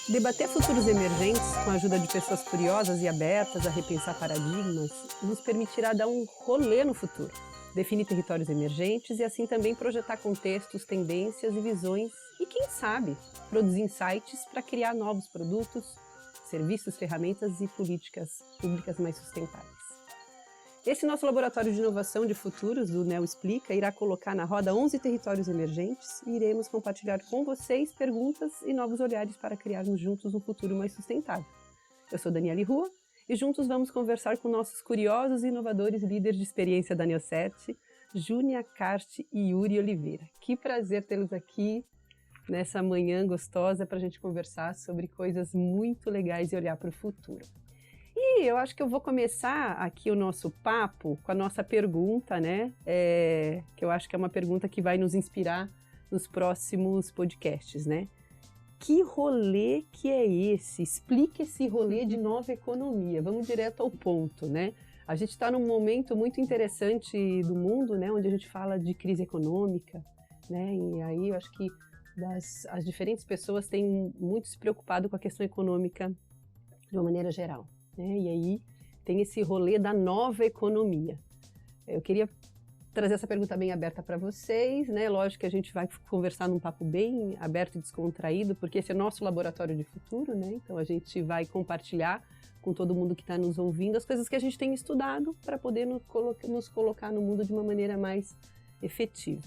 Debater futuros emergentes com a ajuda de pessoas curiosas e abertas a repensar paradigmas nos permitirá dar um rolê no futuro, definir territórios emergentes e assim também projetar contextos, tendências e visões e, quem sabe, produzir insights para criar novos produtos, serviços, ferramentas e políticas públicas mais sustentáveis. Esse nosso laboratório de inovação de futuros do Neo Explica irá colocar na roda 11 territórios emergentes e iremos compartilhar com vocês perguntas e novos olhares para criarmos juntos um futuro mais sustentável. Eu sou Daniele Rua e juntos vamos conversar com nossos curiosos e inovadores líderes de experiência da Neo7, Júnia Karst e Yuri Oliveira. Que prazer tê-los aqui nessa manhã gostosa para a gente conversar sobre coisas muito legais e olhar para o futuro. E eu acho que eu vou começar aqui o nosso papo com a nossa pergunta, né? Que eu acho que é uma pergunta que vai nos inspirar nos próximos podcasts, né? Que rolê que é esse? Explique esse rolê de nova economia. Vamos direto ao ponto, né? A gente está num momento muito interessante do mundo, né? Onde a gente fala de crise econômica, né? E aí eu acho que as diferentes pessoas têm muito se preocupado com a questão econômica de uma maneira geral. E aí tem esse rolê da nova economia. Eu queria trazer essa pergunta bem aberta para vocês, né? Lógico que a gente vai conversar num papo bem aberto e descontraído, porque esse é nosso laboratório de futuro, né? Então a gente vai compartilhar com todo mundo que está nos ouvindo as coisas que a gente tem estudado para poder nos colocar no mundo de uma maneira mais efetiva.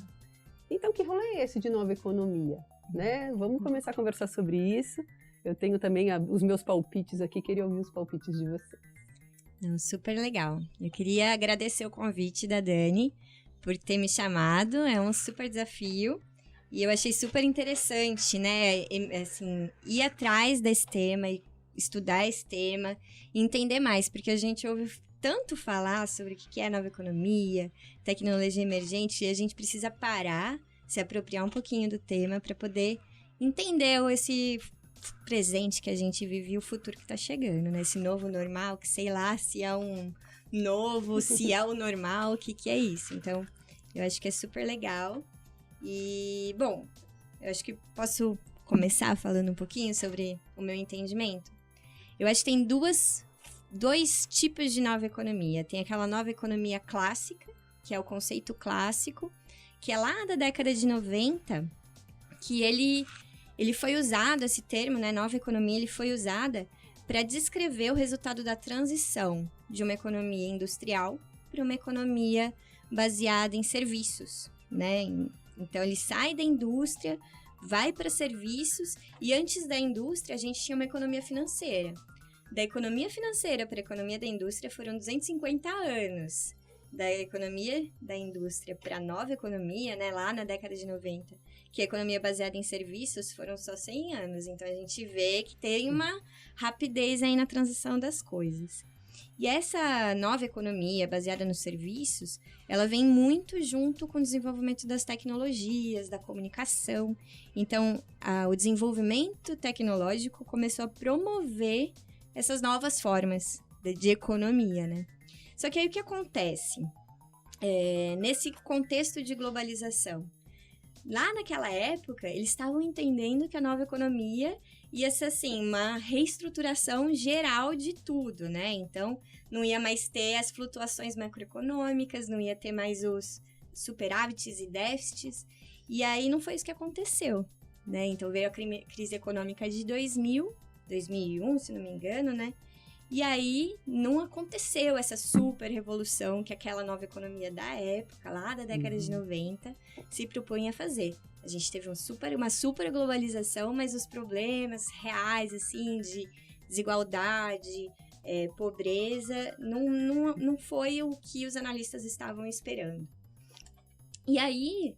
Então, que rolê é esse de nova economia, né? Vamos começar a conversar sobre isso. Eu tenho também os meus palpites aqui, queria ouvir os palpites de vocês. Não, super legal. Eu queria agradecer o convite da Dani por ter me chamado, é um super desafio. E eu achei super interessante, né, assim, ir atrás desse tema, estudar esse tema, e entender mais, porque a gente ouve tanto falar sobre o que é nova economia, tecnologia emergente, e a gente precisa parar, se apropriar um pouquinho do tema para poder entender esse presente que a gente vive e o futuro que tá chegando, né? Esse novo normal, que sei lá se é um novo, se é o normal, o que é isso. Então, eu acho que é super legal. E, bom, eu acho que posso começar falando um pouquinho sobre o meu entendimento. Eu acho que tem dois tipos de nova economia. Tem aquela nova economia clássica, que é o conceito clássico, que é lá da década de 90, que ele foi usado, esse termo, né, nova economia, ele foi usada para descrever o resultado da transição de uma economia industrial para uma economia baseada em serviços, né? Então, ele sai da indústria, vai para serviços, e antes da indústria, a gente tinha uma economia financeira. Da economia financeira para a economia da indústria foram 250 anos. Da economia da indústria para a nova economia, né, lá na década de 90, que a economia baseada em serviços foram só 100 anos. Então, a gente vê que tem uma rapidez aí na transição das coisas. E essa nova economia baseada nos serviços, ela vem muito junto com o desenvolvimento das tecnologias, da comunicação. Então, o desenvolvimento tecnológico começou a promover essas novas formas de economia, né? Só que aí o que acontece? Nesse contexto de globalização, lá naquela época, eles estavam entendendo que a nova economia ia ser, assim, uma reestruturação geral de tudo, né? Então, não ia mais ter as flutuações macroeconômicas, não ia ter mais os superávites e déficits, e aí não foi isso que aconteceu, né? Então, veio a crise econômica de 2001, se não me engano, né? E aí, não aconteceu essa super revolução que aquela nova economia da época, lá da década de 90, se propunha a fazer. A gente teve uma super globalização, mas os problemas reais, assim, de desigualdade, pobreza, não foi o que os analistas estavam esperando. E aí,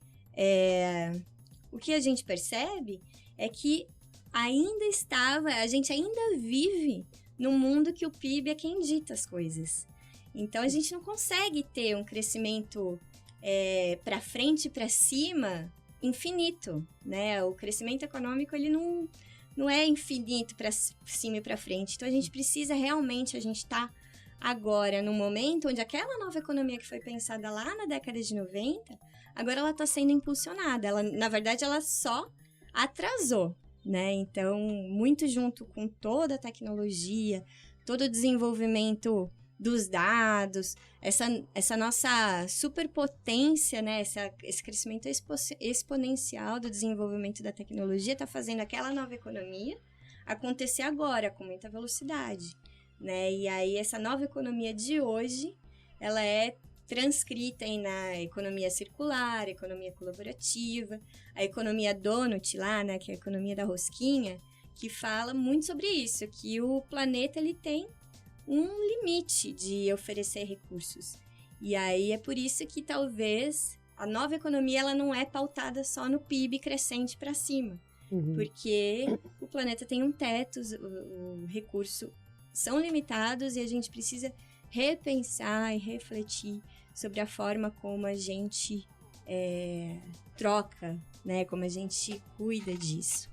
o que a gente percebe é que a gente ainda vive num mundo que o PIB é quem dita as coisas. Então, a gente não consegue ter um crescimento para frente e para cima infinito, né? O crescimento econômico, ele não é infinito para cima e para frente. Então, a gente precisa realmente, a gente está agora num momento onde aquela nova economia que foi pensada lá na década de 90, agora ela está sendo impulsionada. Na verdade, ela só atrasou, né? Então, muito junto com toda a tecnologia, todo o desenvolvimento dos dados, essa nossa superpotência, né? Esse crescimento exponencial do desenvolvimento da tecnologia está fazendo aquela nova economia acontecer agora, com muita velocidade, né? E aí, essa nova economia de hoje, ela é transcrita aí na economia circular, economia colaborativa, a economia donut lá, né, que é a economia da rosquinha, que fala muito sobre isso, que o planeta ele tem um limite de oferecer recursos. E aí é por isso que talvez a nova economia ela não é pautada só no PIB crescente para cima, porque o planeta tem um teto, o recurso são limitados e a gente precisa repensar e refletir sobre a forma como a gente troca, né? Como a gente cuida disso.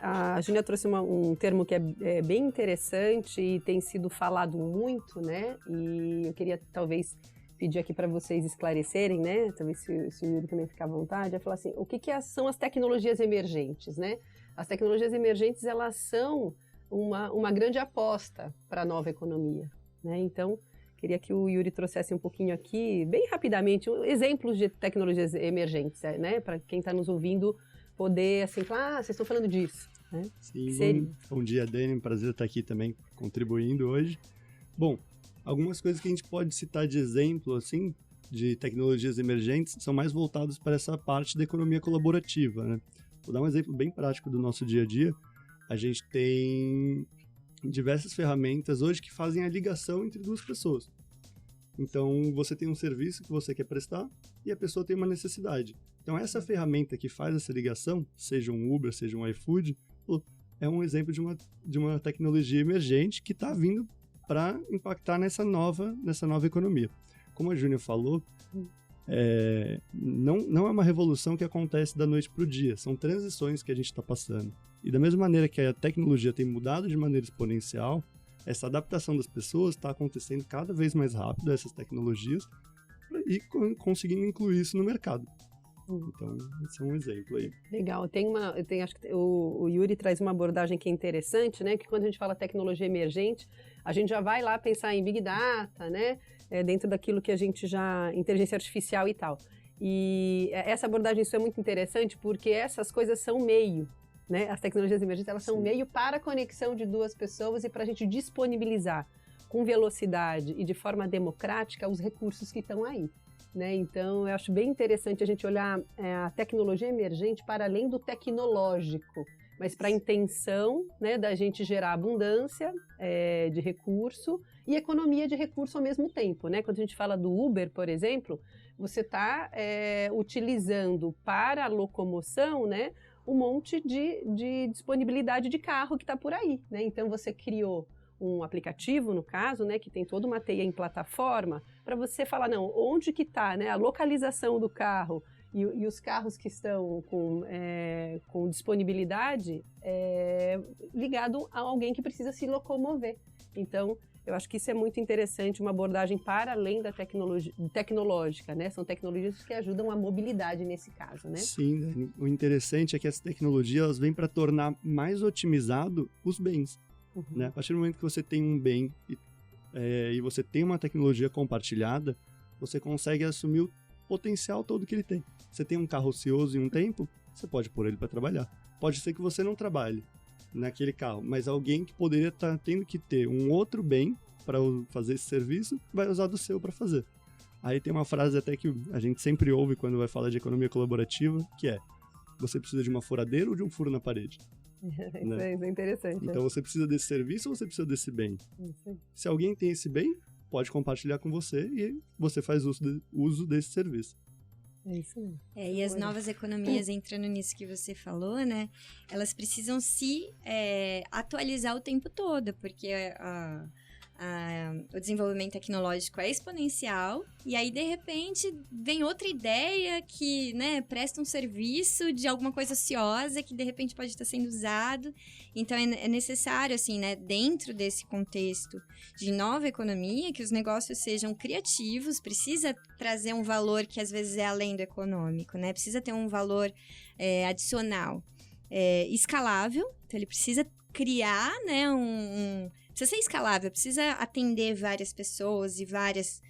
A Júnia trouxe um termo que é bem interessante e tem sido falado muito, né? E eu queria talvez pedir aqui para vocês esclarecerem, né? Talvez se o Yuri também ficar à vontade, é falar assim, o que são as tecnologias emergentes, né? As tecnologias emergentes, elas são uma grande aposta para a nova economia, né? Então, queria que o Yuri trouxesse um pouquinho aqui, bem rapidamente, exemplos de tecnologias emergentes, né? Para quem está nos ouvindo poder, assim, falar, vocês estão falando disso, né? Sim, bom dia, Dani, prazer estar aqui também contribuindo hoje. Bom, algumas coisas que a gente pode citar de exemplo, assim, de tecnologias emergentes, são mais voltadas para essa parte da economia colaborativa, né? Vou dar um exemplo bem prático do nosso dia a dia. A gente tem diversas ferramentas hoje que fazem a ligação entre duas pessoas. Então, você tem um serviço que você quer prestar e a pessoa tem uma necessidade. Então, essa ferramenta que faz essa ligação, seja um Uber, seja um iFood, é um exemplo de uma tecnologia emergente que está vindo para impactar nessa nova economia. Como a Júnia falou, não é uma revolução que acontece da noite para o dia, são transições que a gente está passando. E da mesma maneira que a tecnologia tem mudado de maneira exponencial, essa adaptação das pessoas está acontecendo cada vez mais rápido, essas tecnologias, e conseguindo incluir isso no mercado. Então, esse é um exemplo aí. Legal. Acho que o Yuri traz uma abordagem que é interessante, né? Que quando a gente fala tecnologia emergente, a gente já vai lá pensar em Big Data, né? Dentro daquilo que a gente já... inteligência artificial e tal. E essa abordagem, isso é muito interessante porque essas coisas são meio, né? As tecnologias emergentes, elas são meio para a conexão de duas pessoas e para a gente disponibilizar com velocidade e de forma democrática os recursos que estão aí, né? Então, eu acho bem interessante a gente olhar a tecnologia emergente para além do tecnológico, mas para a intenção, né, da gente gerar abundância de recurso e economia de recurso ao mesmo tempo, né? Quando a gente fala do Uber, por exemplo, você está utilizando para a locomoção, né, um monte de disponibilidade de carro que está por aí, né? Então, você criou um aplicativo, no caso, né, que tem toda uma teia em plataforma, para você falar, não, onde que está, né, a localização do carro e os carros que estão com disponibilidade ligado a alguém que precisa se locomover. Então, eu acho que isso é muito interessante, uma abordagem para além da tecnológica, né? São tecnologias que ajudam a mobilidade nesse caso, né? Sim, o interessante é que essa tecnologia elas vêm para tornar mais otimizado os bens. Né? A partir do momento que você tem um bem e você tem uma tecnologia compartilhada, você consegue assumir o potencial todo que ele tem. Você tem um carro ocioso em um tempo, você pode pôr ele para trabalhar. Pode ser que você não trabalhe naquele carro, mas alguém que poderia estar tendo que ter um outro bem para fazer esse serviço, vai usar do seu para fazer. Aí tem uma frase até que a gente sempre ouve quando vai falar de economia colaborativa, que é: você precisa de uma furadeira ou de um furo na parede? Né? Isso é interessante. Então você precisa desse serviço ou você precisa desse bem? Se alguém tem esse bem, pode compartilhar com você e você faz uso desse serviço. É isso mesmo. E as novas economias, entrando nisso que você falou, né? Elas precisam se atualizar o tempo todo, porque o desenvolvimento tecnológico é exponencial, e aí, de repente, vem outra ideia que, né, presta um serviço de alguma coisa ociosa que, de repente, pode estar sendo usado. Então, é necessário, assim, né, dentro desse contexto de nova economia, que os negócios sejam criativos, precisa trazer um valor que, às vezes, é além do econômico, né? Precisa ter um valor adicional. escalável, então ele precisa criar, né, precisa ser escalável, precisa atender várias pessoas e várias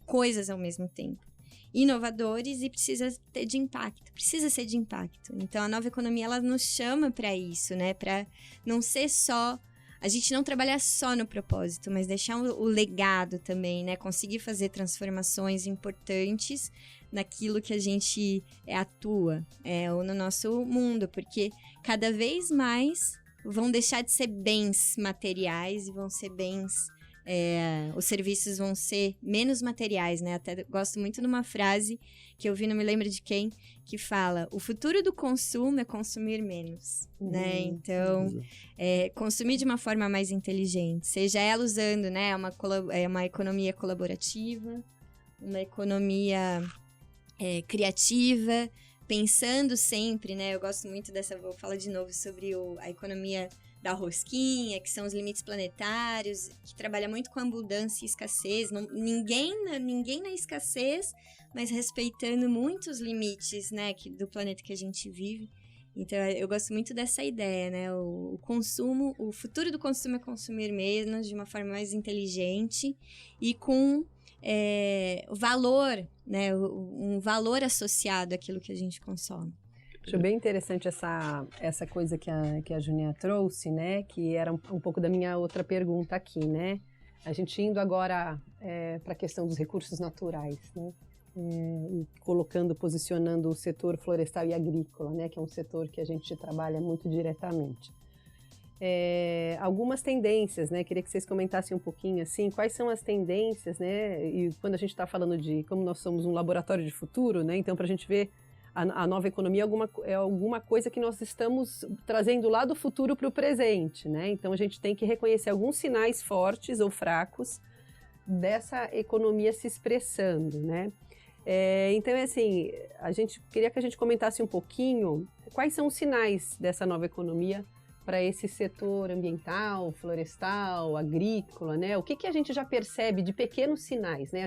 coisas ao mesmo tempo. Inovadores e precisa ser de impacto. Então, a nova economia, ela nos chama para isso, né? Para não ser só... A gente não trabalhar só no propósito, mas deixar o legado também, né? Conseguir fazer transformações importantes naquilo que a gente atua, ou no nosso mundo, porque cada vez mais vão deixar de ser bens materiais e vão ser bens... os serviços vão ser menos materiais, né? Até gosto muito de uma frase que eu vi, não me lembro de quem, que fala: o futuro do consumo é consumir menos, né? Então, consumir de uma forma mais inteligente, seja ela usando, né, uma economia colaborativa, uma economia criativa, pensando sempre, né? Eu gosto muito vou falar de novo sobre a economia da rosquinha, que são os limites planetários, que trabalha muito com abundância e escassez. Ninguém na escassez, mas respeitando muitos limites, né, do planeta que a gente vive. Então, eu gosto muito dessa ideia, né? O consumo, o futuro do consumo é consumir menos, de uma forma mais inteligente e com valor, né? Um valor associado àquilo que a gente consome. Acho bem interessante essa coisa que a Junia trouxe, né? Que era um pouco da minha outra pergunta aqui, né? A gente indo agora para a questão dos recursos naturais, né? E posicionando o setor florestal e agrícola, né? Que é um setor que a gente trabalha muito diretamente. Algumas tendências, né? Queria que vocês comentassem um pouquinho, assim, quais são as tendências, né? E quando a gente está falando de como nós somos um laboratório de futuro, né? Então, para a gente ver a nova economia é alguma coisa que nós estamos trazendo lá do futuro para o presente, né? Então, a gente tem que reconhecer alguns sinais fortes ou fracos dessa economia se expressando, né? Então, assim, queria que a gente comentasse um pouquinho quais são os sinais dessa nova economia para esse setor ambiental, florestal, agrícola, né? O que a gente já percebe de pequenos sinais, né?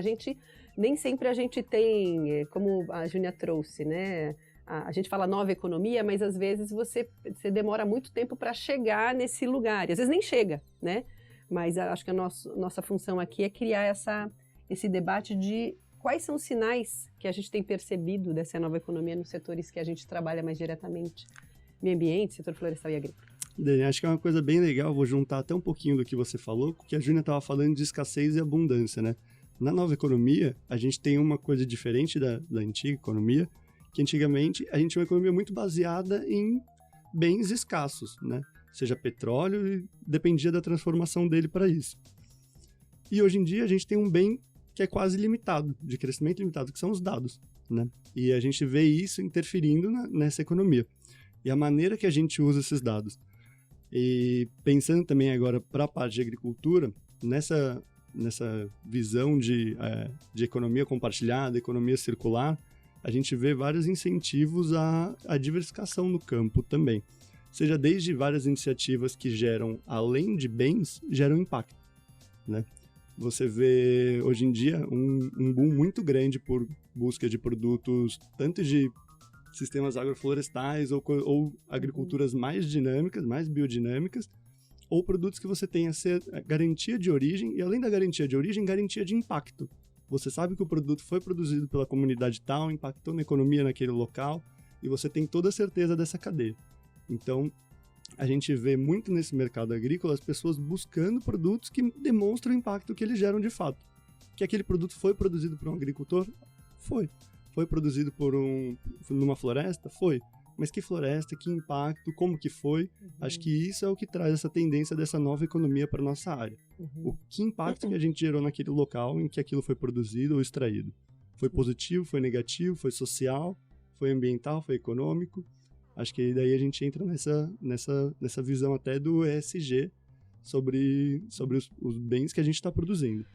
Nem sempre a gente tem, como a Júnia trouxe, né? A gente fala nova economia, mas às vezes você demora muito tempo para chegar nesse lugar. E às vezes nem chega, né? Mas acho que a nossa função aqui é criar esse debate de quais são os sinais que a gente tem percebido dessa nova economia nos setores que a gente trabalha mais diretamente. Meio ambiente, setor florestal e agrícola. Dani, acho que é uma coisa bem legal, vou juntar até um pouquinho do que você falou, porque a Júnia estava falando de escassez e abundância, né? Na nova economia, a gente tem uma coisa diferente da antiga economia, que antigamente a gente tinha uma economia muito baseada em bens escassos, né? Seja petróleo, e dependia da transformação dele para isso. E hoje em dia a gente tem um bem que é quase limitado, de crescimento limitado, que são os dados, né? E a gente vê isso interferindo nessa economia. E a maneira que a gente usa esses dados. E pensando também agora para a parte de agricultura, nessa visão de economia compartilhada, economia circular, a gente vê vários incentivos à diversificação no campo também. Seja desde várias iniciativas que geram, além de bens, geram impacto, né? Você vê, hoje em dia, um boom muito grande por busca de produtos, tanto de sistemas agroflorestais ou agriculturas mais dinâmicas, mais biodinâmicas, ou produtos que você tenha garantia de origem, e além da garantia de origem, garantia de impacto. Você sabe que o produto foi produzido pela comunidade tal, impactou na economia naquele local, e você tem toda a certeza dessa cadeia. Então, a gente vê muito nesse mercado agrícola as pessoas buscando produtos que demonstram o impacto que eles geram de fato. Que aquele produto foi produzido por um agricultor? Foi. Foi produzido numa floresta? Foi. Mas que floresta, que impacto, como que foi? Acho que isso é o que traz essa tendência dessa nova economia para a nossa área. O que impacto que a gente gerou naquele local em que aquilo foi produzido ou extraído? Foi positivo, foi negativo, foi social, foi ambiental, foi econômico? Acho que daí a gente entra nessa visão até do ESG sobre os bens que a gente está produzindo.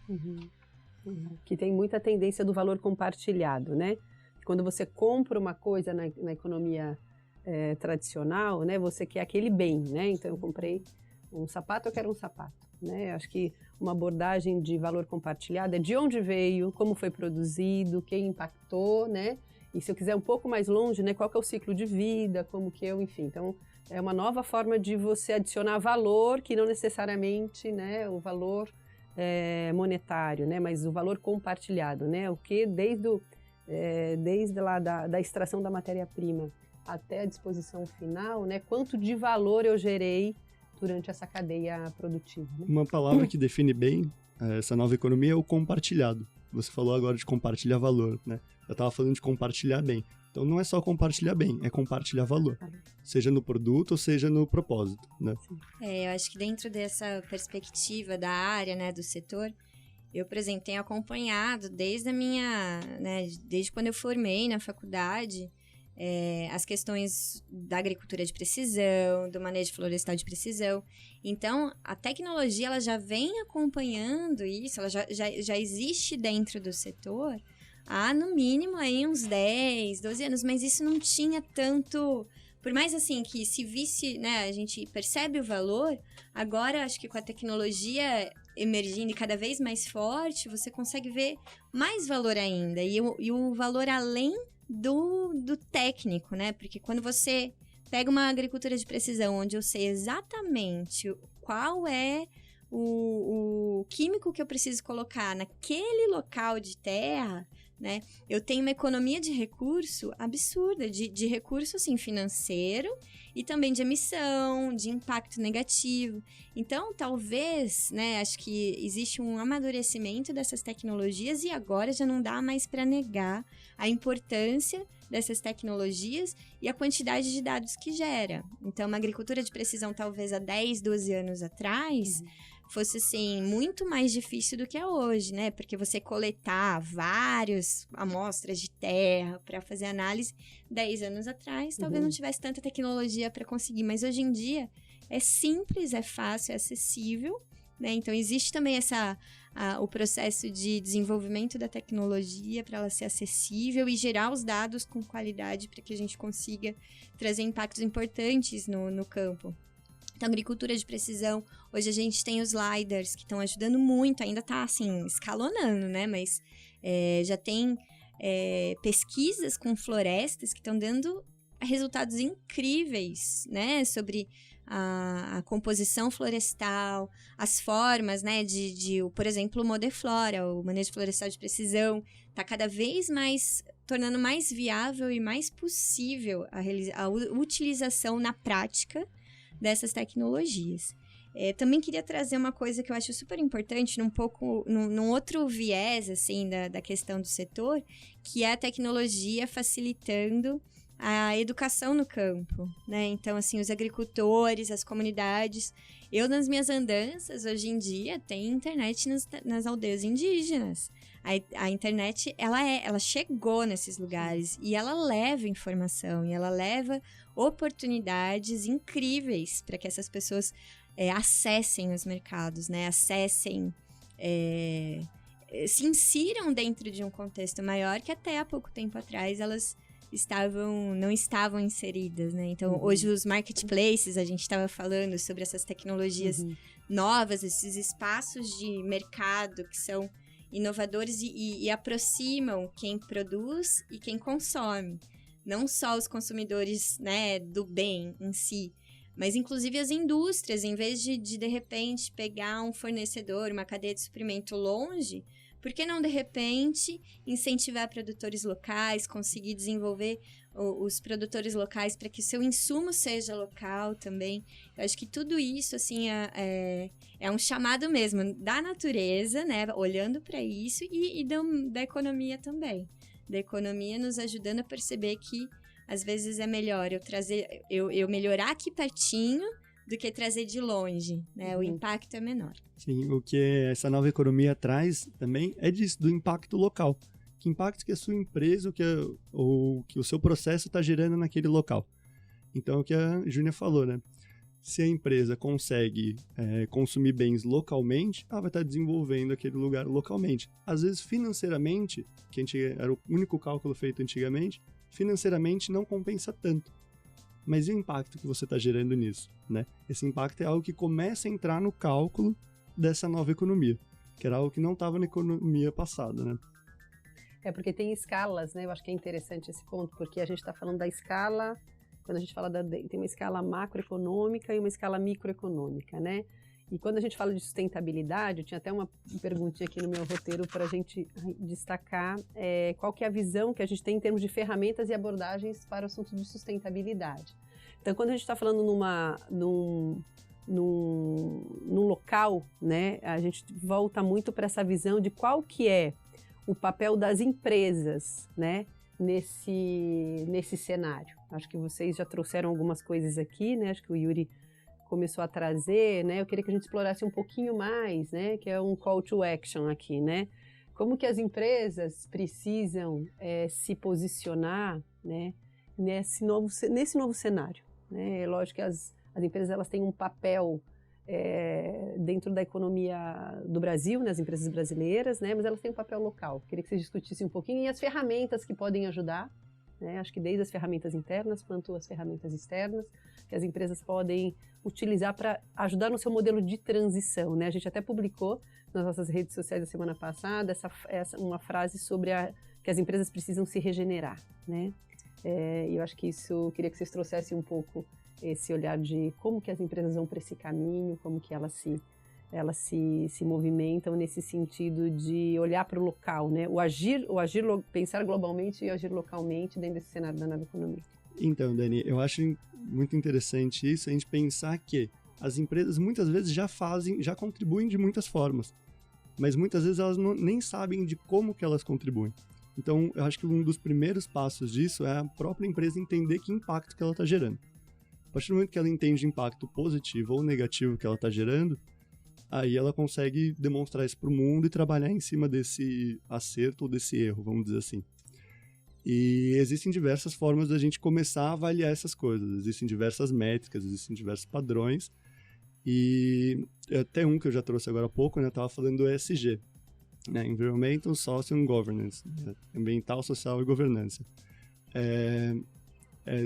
Que tem muita tendência do valor compartilhado, né? Quando você compra uma coisa na economia tradicional, né, você quer aquele bem, né? Então, eu comprei um sapato, eu quero um sapato, né? Acho que uma abordagem de valor compartilhado é de onde veio, como foi produzido, quem impactou, né? E se eu quiser um pouco mais longe, né, qual que é o ciclo de vida, como que enfim. Então, é uma nova forma de você adicionar valor, que não necessariamente, né, o valor monetário, né, mas o valor compartilhado, né, o que desde lá da extração da matéria-prima até a disposição final, né, quanto de valor eu gerei durante essa cadeia produtiva. Né? Uma palavra que define bem essa nova economia é o compartilhado. Você falou agora de compartilhar valor, né? Eu estava falando de compartilhar bem. Então não é só compartilhar bem, é compartilhar valor. Seja no produto ou seja no propósito, né? Eu acho que dentro dessa perspectiva da área, né, do setor, eu, por exemplo, tenho acompanhado desde a minha, né, desde quando eu formei na faculdade, as questões da agricultura de precisão, do manejo florestal de precisão. Então, a tecnologia ela já vem acompanhando isso, ela já existe dentro do setor há, no mínimo, aí uns 10, 12 anos, mas isso não tinha tanto... Por mais assim que se visse, né, a gente percebe o valor, agora acho que com a tecnologia emergindo cada vez mais forte, você consegue ver mais valor ainda, e o valor além do técnico, né? Porque quando você pega uma agricultura de precisão, onde eu sei exatamente qual é o químico que eu preciso colocar naquele local de terra, né? Eu tenho uma economia de recurso absurda, de recurso, assim, financeiro e também de emissão, de impacto negativo. Então, talvez, né, acho que existe um amadurecimento dessas tecnologias e agora já não dá mais para negar a importância dessas tecnologias e a quantidade de dados que gera. Então, uma agricultura de precisão, talvez há 10, 12 anos atrás, fosse, assim, muito mais difícil do que é hoje, né? Porque você coletar várias amostras de terra para fazer análise, 10 anos atrás, talvez não tivesse tanta tecnologia para conseguir. Mas hoje em dia é simples, é fácil, é acessível, né? Então, existe também o processo de desenvolvimento da tecnologia para ela ser acessível e gerar os dados com qualidade para que a gente consiga trazer impactos importantes no campo. Então, agricultura de precisão, hoje a gente tem os LiDARs que estão ajudando muito, ainda está assim, escalonando, né? Mas já tem pesquisas com florestas que estão dando resultados incríveis, né? Sobre a composição florestal, as formas, né? Por exemplo, o Modeflora, o manejo florestal de precisão, está cada vez mais tornando mais viável e mais possível a utilização na prática dessas tecnologias. Também queria trazer uma coisa que eu acho super importante, num outro viés, assim, da questão do setor, que é a tecnologia facilitando a educação no campo, né? Então, assim, os agricultores, as comunidades... Eu, nas minhas andanças, hoje em dia, tem internet nas aldeias indígenas. A internet, ela chegou nesses lugares e ela leva informação e ela leva oportunidades incríveis para que essas pessoas acessem os mercados, né? Acessem, se insiram dentro de um contexto maior que até há pouco tempo atrás elas não estavam inseridas, né? Então, hoje os marketplaces, a gente estava falando sobre essas tecnologias novas, esses espaços de mercado que são inovadores e aproximam quem produz e quem consome. Não só os consumidores, né, do bem em si, mas inclusive as indústrias, em vez de repente pegar um fornecedor, uma cadeia de suprimento longe, por que não, de repente, incentivar produtores locais, conseguir desenvolver os produtores locais para que o seu insumo seja local também? Eu acho que tudo isso, assim, é um chamado mesmo da natureza, né? Olhando para isso e da economia também. Da economia nos ajudando a perceber que, às vezes, é melhor eu melhorar aqui pertinho do que trazer de longe, né? O impacto é menor. Sim, o que essa nova economia traz também é disso, do impacto local. Que impacto que a sua empresa ou que o seu processo está gerando naquele local. Então, é o que a Júnia falou, né? Se a empresa consegue consumir bens localmente, ela vai estar desenvolvendo aquele lugar localmente. Às vezes, financeiramente, que era o único cálculo feito antigamente, financeiramente não compensa tanto. Mas e o impacto que você está gerando nisso, né? Esse impacto é algo que começa a entrar no cálculo dessa nova economia, que era algo que não estava na economia passada, né? Porque tem escalas, né? Eu acho que é interessante esse ponto, porque a gente está falando da escala Quando a gente fala tem uma escala macroeconômica e uma escala microeconômica, né? E quando a gente fala de sustentabilidade, eu tinha até uma perguntinha aqui no meu roteiro para a gente destacar qual que é a visão que a gente tem em termos de ferramentas e abordagens para o assunto de sustentabilidade. Então, quando a gente está falando num local, né, a gente volta muito para essa visão de qual que é o papel das empresas, né, nesse cenário. Acho que vocês já trouxeram algumas coisas aqui, né, acho que o Yuri começou a trazer, né, eu queria que a gente explorasse um pouquinho mais, né, que é um call to action aqui, né, como que as empresas precisam se posicionar, né, nesse novo cenário, né. É lógico que as empresas elas têm um papel dentro da economia do Brasil, né, as empresas brasileiras, né, mas elas têm um papel local. Queria que vocês discutissem um pouquinho e as ferramentas que podem ajudar, né, acho que desde as ferramentas internas quanto as ferramentas externas, que as empresas podem utilizar para ajudar no seu modelo de transição, né? A gente até publicou nas nossas redes sociais da semana passada uma frase sobre que as empresas precisam se regenerar, né? E eu acho que isso, queria que vocês trouxessem um pouco esse olhar de como que as empresas vão para esse caminho, como que elas se movimentam nesse sentido de olhar para o local, né? Pensar globalmente e agir localmente dentro desse cenário da nova economia. Então, Dani, eu acho muito interessante isso, a gente pensar que as empresas muitas vezes já contribuem de muitas formas, mas muitas vezes elas nem sabem de como que elas contribuem. Então, eu acho que um dos primeiros passos disso é a própria empresa entender que impacto que ela está gerando. A partir do momento que ela entende o impacto positivo ou negativo que ela está gerando, aí ela consegue demonstrar isso para o mundo e trabalhar em cima desse acerto ou desse erro, vamos dizer assim. E existem diversas formas da gente começar a avaliar essas coisas. Existem diversas métricas, existem diversos padrões. E até um que eu já trouxe agora há pouco, né? Eu estava falando do ESG, né? Environmental, Social and Governance, né? Ambiental, Social e Governança.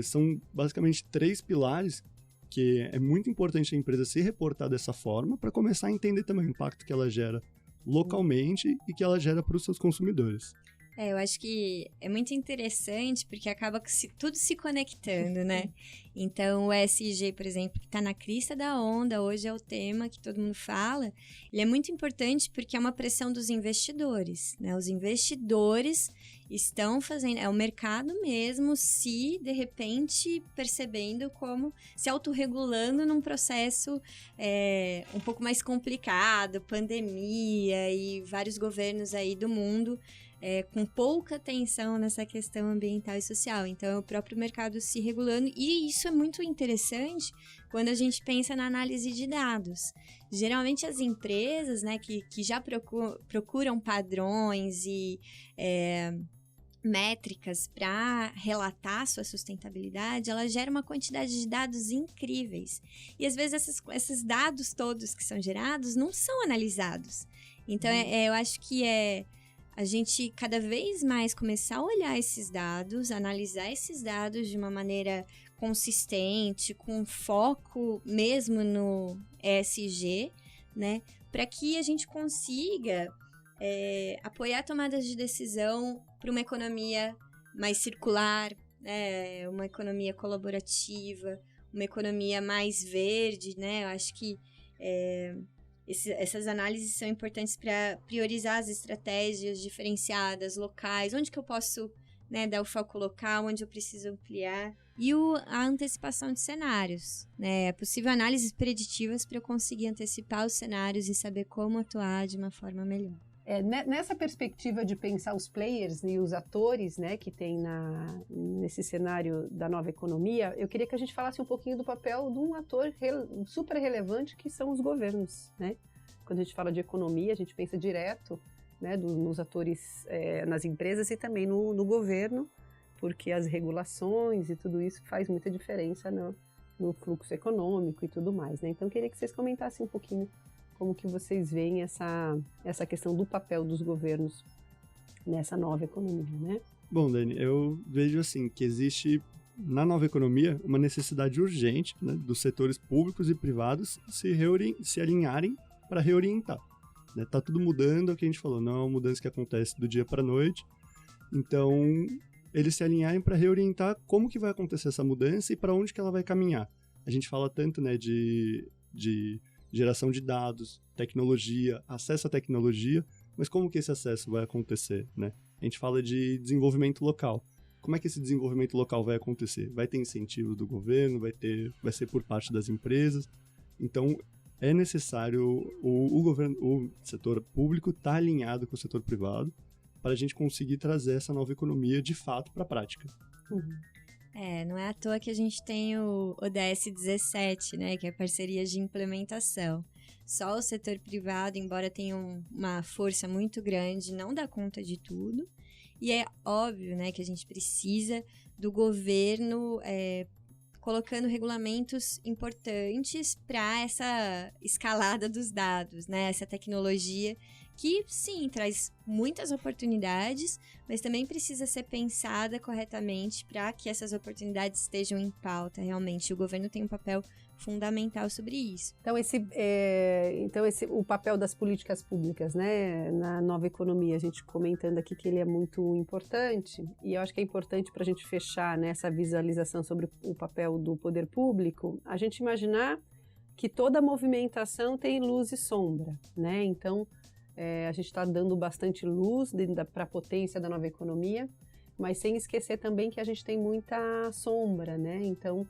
São basicamente 3 pilares que é muito importante a empresa se reportar dessa forma para começar a entender também o impacto que ela gera localmente e que ela gera para os seus consumidores. Eu acho que é muito interessante porque acaba tudo se conectando, né? Então, o ESG, por exemplo, que está na crista da onda, hoje é o tema que todo mundo fala, ele é muito importante porque é uma pressão dos investidores, né? Os investidores estão fazendo, é o mercado mesmo de repente, percebendo como se autorregulando num processo um pouco mais complicado, pandemia e vários governos aí do mundo com pouca atenção nessa questão ambiental e social. Então, é o próprio mercado se regulando e isso é muito interessante quando a gente pensa na análise de dados. Geralmente, as empresas, né, que já procuram padrões e métricas para relatar sua sustentabilidade, ela gera uma quantidade de dados incríveis. E, às vezes, esses dados todos que são gerados não são analisados. Então, eu acho que a gente cada vez mais começar a olhar esses dados, analisar esses dados de uma maneira consistente, com foco mesmo no ESG, né? Para que a gente consiga apoiar tomadas de decisão para uma economia mais circular, né? Uma economia colaborativa, uma economia mais verde, né? Eu acho que essas análises são importantes para priorizar as estratégias diferenciadas, locais, onde que eu posso, né, dar o foco local, onde eu preciso ampliar. E a antecipação de cenários, né? É possível análises preditivas para eu conseguir antecipar os cenários e saber como atuar de uma forma melhor. Nessa perspectiva de pensar os players e os atores, né, que tem nesse cenário da nova economia, eu queria que a gente falasse um pouquinho do papel de um ator super relevante que são os governos, né? Quando a gente fala de economia, a gente pensa direto, né, nos atores nas empresas e também no governo, porque as regulações e tudo isso faz muita diferença no fluxo econômico e tudo mais, né? Então, eu queria que vocês comentassem um pouquinho como que vocês veem essa questão do papel dos governos nessa nova economia, né? Bom, Dani, eu vejo assim que existe na nova economia uma necessidade urgente, né, dos setores públicos e privados se alinharem para reorientar. Né? Tá tudo mudando, é o que a gente falou, não é uma mudança que acontece do dia para a noite. Então, eles se alinharem para reorientar como que vai acontecer essa mudança e para onde que ela vai caminhar. A gente fala tanto, né, de geração de dados, tecnologia, acesso à tecnologia, mas como que esse acesso vai acontecer, né? A gente fala de desenvolvimento local. Como é que esse desenvolvimento local vai acontecer? Vai ter incentivo do governo, vai ser por parte das empresas. Então, é necessário o setor público estar alinhado com o setor privado para a gente conseguir trazer essa nova economia de fato para a prática. Não é à toa que a gente tem o ODS 17, né, que é parcerias de implementação. Só o setor privado, embora tenha uma força muito grande, não dá conta de tudo. E é óbvio, né, que a gente precisa do governo colocando regulamentos importantes para essa escalada dos dados, né, essa tecnologia que, sim, traz muitas oportunidades, mas também precisa ser pensada corretamente para que essas oportunidades estejam em pauta, realmente. O governo tem um papel fundamental sobre isso. Então, o papel das políticas públicas, né, na nova economia, a gente comentando aqui que ele é muito importante, e eu acho que é importante para a gente fechar, né, essa visualização sobre o papel do poder público, a gente imaginar que toda movimentação tem luz e sombra, né, então a gente está dando bastante luz para a potência da nova economia, mas sem esquecer também que a gente tem muita sombra, né, então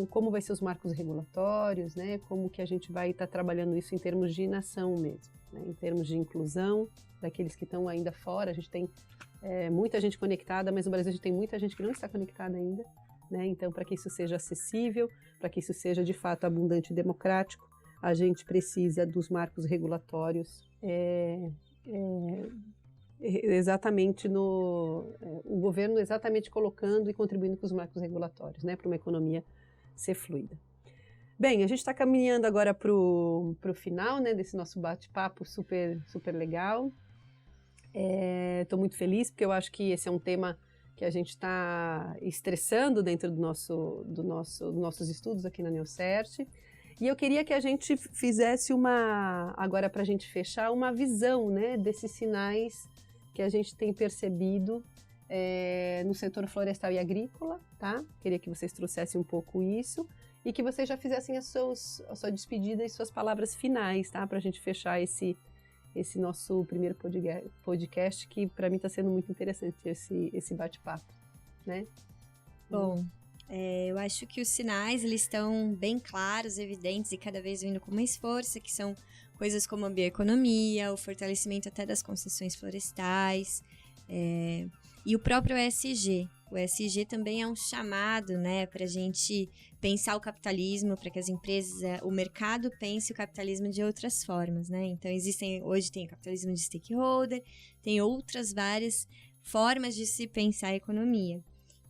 como vai ser os marcos regulatórios, né? Como que a gente vai estar trabalhando isso em termos de nação mesmo, né? Em termos de inclusão daqueles que estão ainda fora. A gente tem muita gente conectada, mas no Brasil a gente tem muita gente que não está conectada ainda, né? Então, para que isso seja acessível, para que isso seja de fato abundante e democrático, a gente precisa dos marcos regulatórios exatamente o governo exatamente colocando e contribuindo com os marcos regulatórios, né? Para uma economia ser fluida. Bem, a gente está caminhando agora para o final, né, desse nosso bate-papo super, super legal. Estou muito feliz porque eu acho que esse é um tema que a gente está estressando dentro dos nossos estudos aqui na Neocert. E eu queria que a gente fizesse agora para a gente fechar, uma visão, né, desses sinais que a gente tem percebido no setor florestal e agrícola, tá? Queria que vocês trouxessem um pouco isso e que vocês já fizessem a sua despedida e suas palavras finais, tá? Para a gente fechar esse nosso primeiro podcast, que para mim está sendo muito interessante esse bate-papo, né? Bom, eu acho que os sinais eles estão bem claros, evidentes e cada vez vindo com mais força, que são coisas como a bioeconomia, o fortalecimento até das concessões florestais, e o próprio ESG. O ESG também é um chamado, né, para a gente pensar o capitalismo, para que as empresas, o mercado pense o capitalismo de outras formas, né? Então, hoje tem o capitalismo de stakeholder, tem outras várias formas de se pensar a economia.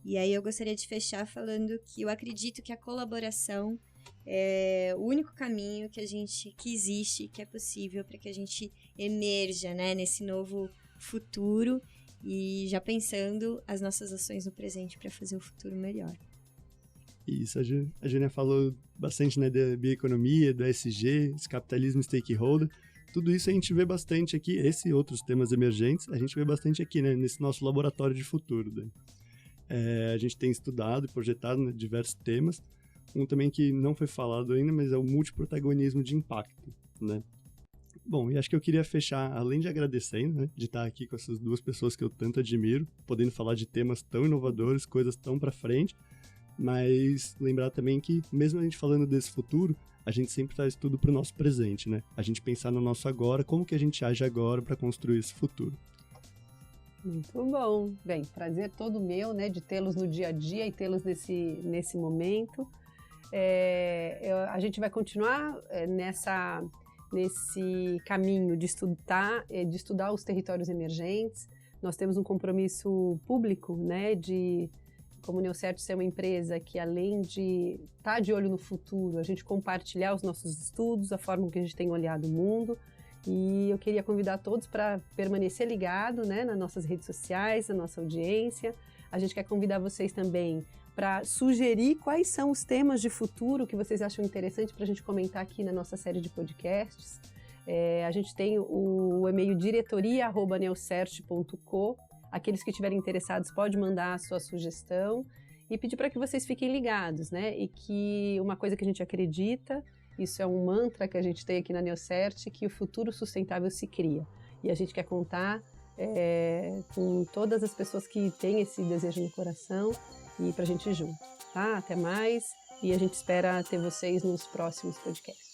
E aí eu gostaria de fechar falando que eu acredito que a colaboração é o único caminho que existe, que é possível para que a gente emerja, né, nesse novo futuro e já pensando as nossas ações no presente para fazer o futuro melhor. Isso, a Jânia falou bastante, né, da bioeconomia, do ESG, esse capitalismo stakeholder. Tudo isso a gente vê bastante aqui, esses e outros temas emergentes, a gente vê bastante aqui, né, nesse nosso laboratório de futuro. Né? A gente tem estudado e projetado, né, diversos temas. Um também que não foi falado ainda, mas é o multiprotagonismo de impacto, né? Bom, e acho que eu queria fechar, além de agradecendo, né, de estar aqui com essas duas pessoas que eu tanto admiro, podendo falar de temas tão inovadores, coisas tão para frente, mas lembrar também que, mesmo a gente falando desse futuro, a gente sempre traz tudo para o nosso presente, né? A gente pensar no nosso agora, como que a gente age agora para construir esse futuro. Muito bom. Bem, prazer todo meu, né, de tê-los no dia a dia e tê-los nesse momento. A gente vai continuar nesse caminho de estudar os territórios emergentes. Nós temos um compromisso público, né, como Neocert ser uma empresa que, além de estar de olho no futuro, a gente compartilhar os nossos estudos, a forma que a gente tem olhado o mundo. E eu queria convidar todos para permanecer ligado, né, nas nossas redes sociais, na nossa audiência. A gente quer convidar vocês também para sugerir quais são os temas de futuro que vocês acham interessante para a gente comentar aqui na nossa série de podcasts. A gente tem o e-mail diretoria@neocert.co. Aqueles que estiverem interessados podem mandar a sua sugestão e pedir para que vocês fiquem ligados, né? E que uma coisa que a gente acredita, isso é um mantra que a gente tem aqui na Neocert, que o futuro sustentável se cria. E a gente quer contar com todas as pessoas que têm esse desejo no coração e para a gente ir junto, tá? Até mais e a gente espera ter vocês nos próximos podcasts.